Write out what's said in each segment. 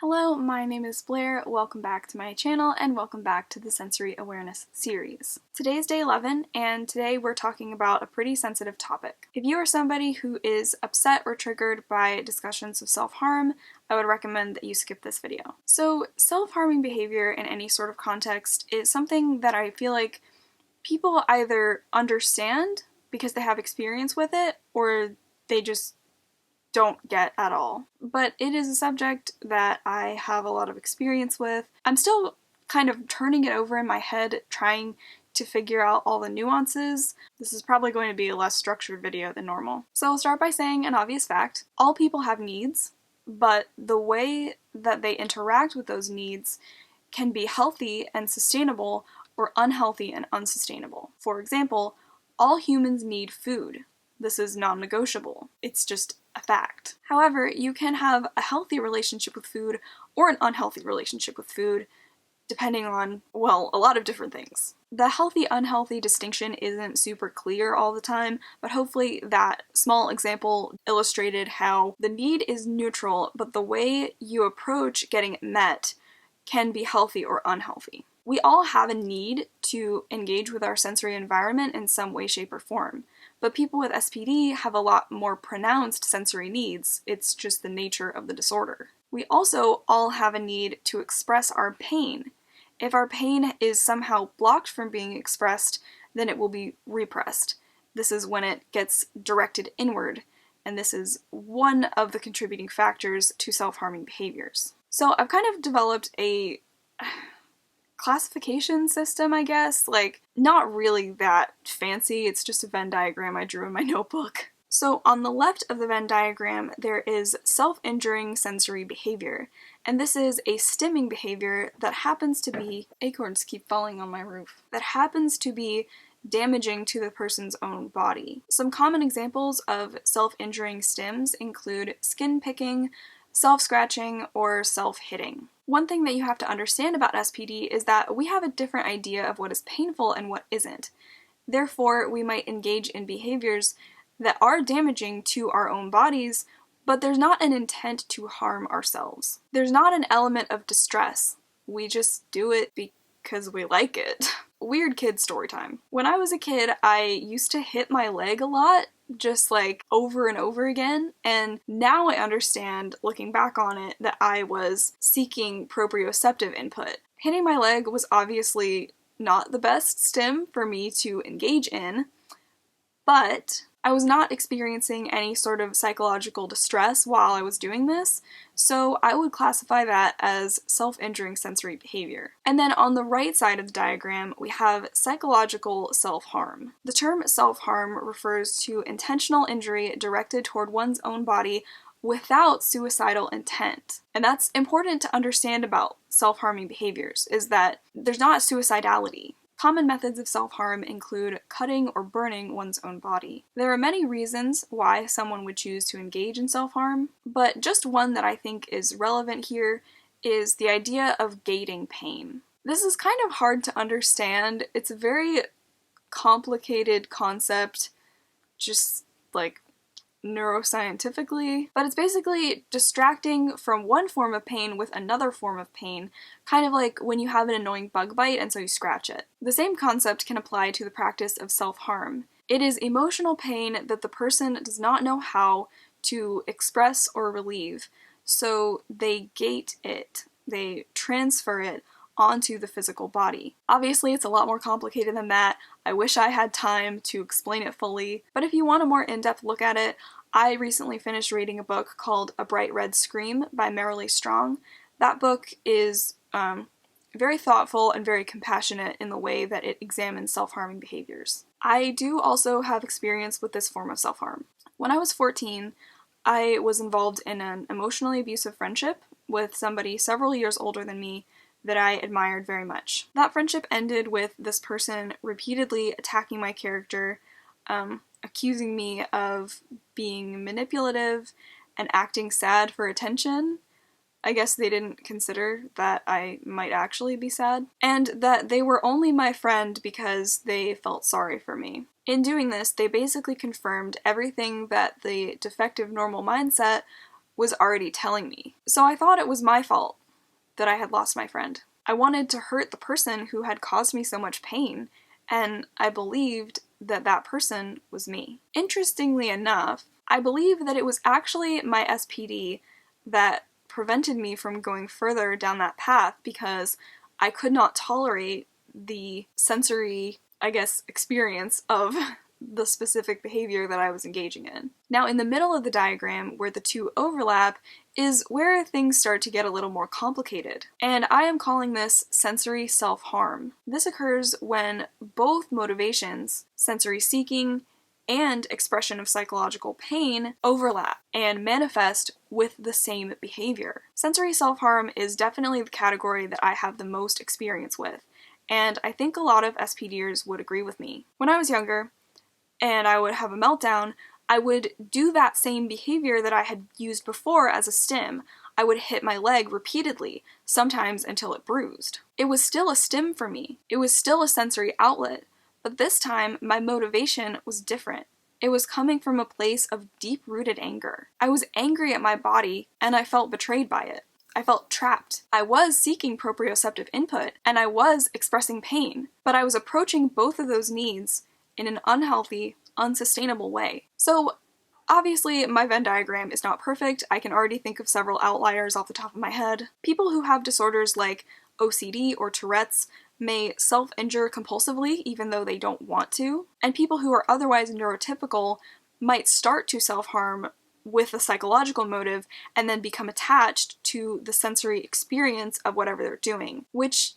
Hello, my name is Blair, welcome back to my channel, and welcome back to the Sensory Awareness series. Today is day 11, and today we're talking about a pretty sensitive topic. If you are somebody who is upset or triggered by discussions of self-harm, I would recommend that you skip this video. So, self-harming behavior in any sort of context is something that I feel like people either understand because they have experience with it, or they just don't get at all. But it is a subject that I have a lot of experience with. I'm still kind of turning it over in my head, trying to figure out all the nuances. This is probably going to be a less structured video than normal. So I'll start by saying an obvious fact. All people have needs, but the way that they interact with those needs can be healthy and sustainable or unhealthy and unsustainable. For example, all humans need food. This is non-negotiable. It's just a fact. However, you can have a healthy relationship with food or an unhealthy relationship with food, depending on, well, a lot of different things. The healthy-unhealthy distinction isn't super clear all the time, but hopefully that small example illustrated how the need is neutral, but the way you approach getting it met can be healthy or unhealthy. We all have a need to engage with our sensory environment in some way, shape, or form. But people with SPD have a lot more pronounced sensory needs. It's just the nature of the disorder. We also all have a need to express our pain. If our pain is somehow blocked from being expressed, then it will be repressed. This is when it gets directed inward, and this is one of the contributing factors to self-harming behaviors. So I've kind of developed a classification system, I guess. Like, not really that fancy, it's just a Venn diagram I drew in my notebook. So on the left of the Venn diagram, there is self-injuring sensory behavior, and this is a stimming behavior that happens to be, acorns keep falling on my roof, that happens to be damaging to the person's own body. Some common examples of self-injuring stims include skin picking, self-scratching, or self-hitting. One thing that you have to understand about SPD is that we have a different idea of what is painful and what isn't. Therefore, we might engage in behaviors that are damaging to our own bodies, but there's not an intent to harm ourselves. There's not an element of distress. We just do it because we like it. Weird kid story time. When I was a kid, I used to hit my leg a lot, just like over and over again, and now I understand, looking back on it, that I was seeking proprioceptive input. Hitting my leg was obviously not the best stim for me to engage in, but I was not experiencing any sort of psychological distress while I was doing this, so I would classify that as self-injuring sensory behavior. And then on the right side of the diagram, we have psychological self-harm. The term self-harm refers to intentional injury directed toward one's own body without suicidal intent. And that's important to understand about self-harming behaviors, is that there's not suicidality. Common methods of self-harm include cutting or burning one's own body. There are many reasons why someone would choose to engage in self-harm, but just one that I think is relevant here is the idea of gating pain. This is kind of hard to understand. It's a very complicated concept, just like neuroscientifically, but it's basically distracting from one form of pain with another form of pain, kind of like when you have an annoying bug bite and so you scratch it. The same concept can apply to the practice of self-harm. It is emotional pain that the person does not know how to express or relieve, so they gate it, they transfer it onto the physical body. Obviously, it's a lot more complicated than that. I wish I had time to explain it fully, but if you want a more in-depth look at it, I recently finished reading a book called A Bright Red Scream by Marilee Strong. That book is very thoughtful and very compassionate in the way that it examines self-harming behaviors. I do also have experience with this form of self-harm. When I was 14, I was involved in an emotionally abusive friendship with somebody several years older than me that I admired very much. That friendship ended with this person repeatedly attacking my character, accusing me of being manipulative and acting sad for attention. I guess they didn't consider that I might actually be sad, and that they were only my friend because they felt sorry for me. In doing this, they basically confirmed everything that the defective normal mindset was already telling me. So I thought it was my fault that I had lost my friend. I wanted to hurt the person who had caused me so much pain, and I believed that that person was me. Interestingly enough, I believe that it was actually my SPD that prevented me from going further down that path because I could not tolerate the sensory, experience of the specific behavior that I was engaging in. Now, in the middle of the diagram, where the two overlap, is where things start to get a little more complicated. And I am calling this sensory self-harm. This occurs when both motivations, sensory seeking and expression of psychological pain, overlap and manifest with the same behavior. Sensory self-harm is definitely the category that I have the most experience with, and I think a lot of SPDers would agree with me. When I was younger, and I would have a meltdown, I would do that same behavior that I had used before as a stim. I would hit my leg repeatedly, sometimes until it bruised. It was still a stim for me. It was still a sensory outlet, but this time my motivation was different. It was coming from a place of deep-rooted anger. I was angry at my body, and I felt betrayed by it. I felt trapped. I was seeking proprioceptive input, and I was expressing pain, but I was approaching both of those needs in an unhealthy, unsustainable way. So obviously my Venn diagram is not perfect. I can already think of several outliers off the top of my head. People who have disorders like OCD or Tourette's may self-injure compulsively even though they don't want to, and people who are otherwise neurotypical might start to self-harm with a psychological motive and then become attached to the sensory experience of whatever they're doing, which,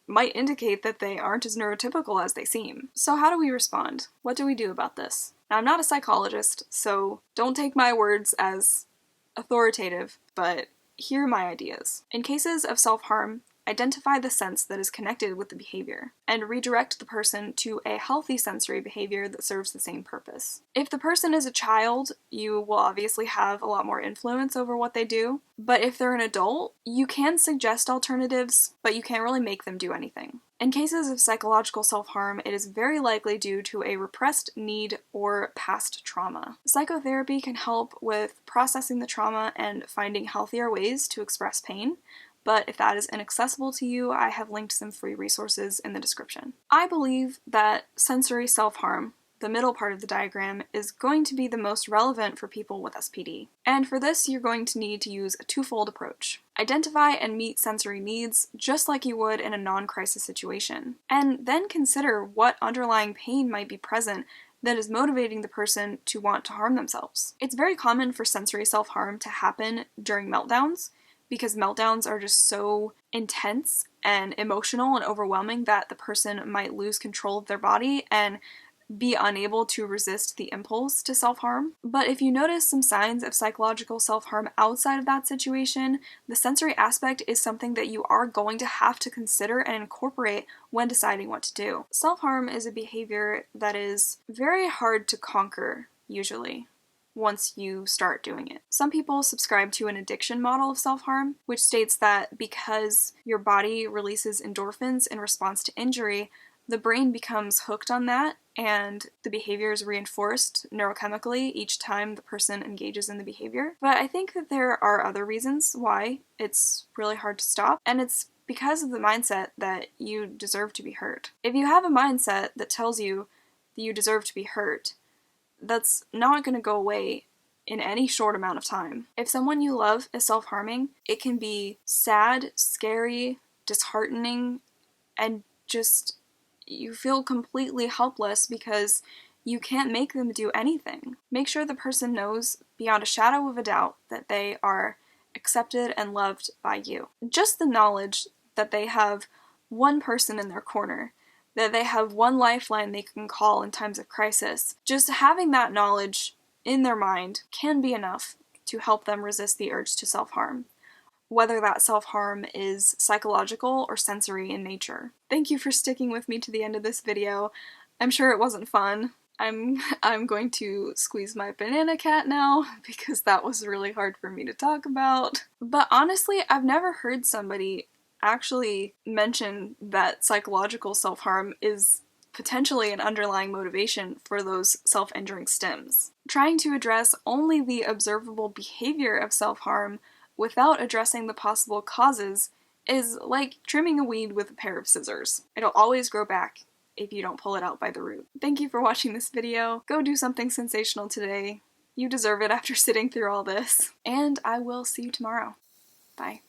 might indicate that they aren't as neurotypical as they seem. So how do we respond? What do we do about this? Now, I'm not a psychologist, so don't take my words as authoritative, but here are my ideas. In cases of self-harm, identify the sense that is connected with the behavior, and redirect the person to a healthy sensory behavior that serves the same purpose. If the person is a child, you will obviously have a lot more influence over what they do, but if they're an adult, you can suggest alternatives, but you can't really make them do anything. In cases of psychological self-harm, it is very likely due to a repressed need or past trauma. Psychotherapy can help with processing the trauma and finding healthier ways to express pain, but if that is inaccessible to you, I have linked some free resources in the description. I believe that sensory self-harm, the middle part of the diagram, is going to be the most relevant for people with SPD. And for this, you're going to need to use a twofold approach. Identify and meet sensory needs just like you would in a non-crisis situation, and then consider what underlying pain might be present that is motivating the person to want to harm themselves. It's very common for sensory self-harm to happen during meltdowns, because meltdowns are just so intense and emotional and overwhelming that the person might lose control of their body and be unable to resist the impulse to self-harm. But if you notice some signs of psychological self-harm outside of that situation, the sensory aspect is something that you are going to have to consider and incorporate when deciding what to do. Self-harm is a behavior that is very hard to conquer, usually, once you start doing it. Some people subscribe to an addiction model of self-harm, which states that because your body releases endorphins in response to injury, the brain becomes hooked on that, and the behavior is reinforced neurochemically each time the person engages in the behavior. But I think that there are other reasons why it's really hard to stop, and it's because of the mindset that you deserve to be hurt. If you have a mindset that tells you that you deserve to be hurt, that's not going to go away in any short amount of time. If someone you love is self-harming, it can be sad, scary, disheartening, and just you feel completely helpless because you can't make them do anything. Make sure the person knows beyond a shadow of a doubt that they are accepted and loved by you. Just the knowledge that they have one person in their corner, that they have one lifeline they can call in times of crisis. Just having that knowledge in their mind can be enough to help them resist the urge to self-harm, whether that self-harm is psychological or sensory in nature. Thank you for sticking with me to the end of this video. I'm sure it wasn't fun. I'm going to squeeze my banana cat now because that was really hard for me to talk about. But honestly, I've never heard somebody actually mention that psychological self-harm is potentially an underlying motivation for those self-injuring stims. Trying to address only the observable behavior of self-harm without addressing the possible causes is like trimming a weed with a pair of scissors. It'll always grow back if you don't pull it out by the root. Thank you for watching this video. Go do something sensational today. You deserve it after sitting through all this. And I will see you tomorrow. Bye.